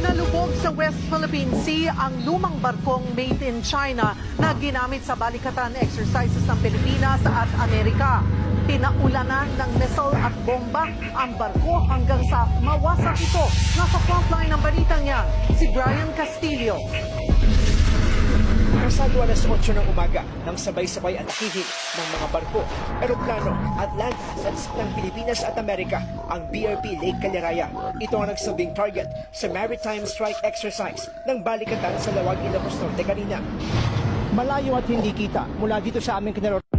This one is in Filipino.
Pinalubog sa West Philippine Sea ang lumang barkong made in China na ginamit sa balikatan exercises ng Pilipinas at Amerika. Pinaulanan ng missile at bomba ang barko hanggang sa mawasak ito. Nasa frontline ng balitang yan, si Brian Castillo. Pasado alas 8 ng umaga nang sabay-sabay ang hihig ng mga barko, eroplano at land assets ng Pilipinas at Amerika ang BRP Lake Caliraya. Ito ang nagsabing target sa maritime strike exercise ng balikatan sa Lawag, Ilocos Norte kanina. Malayo at hindi kita mula dito sa aming kinaroroonan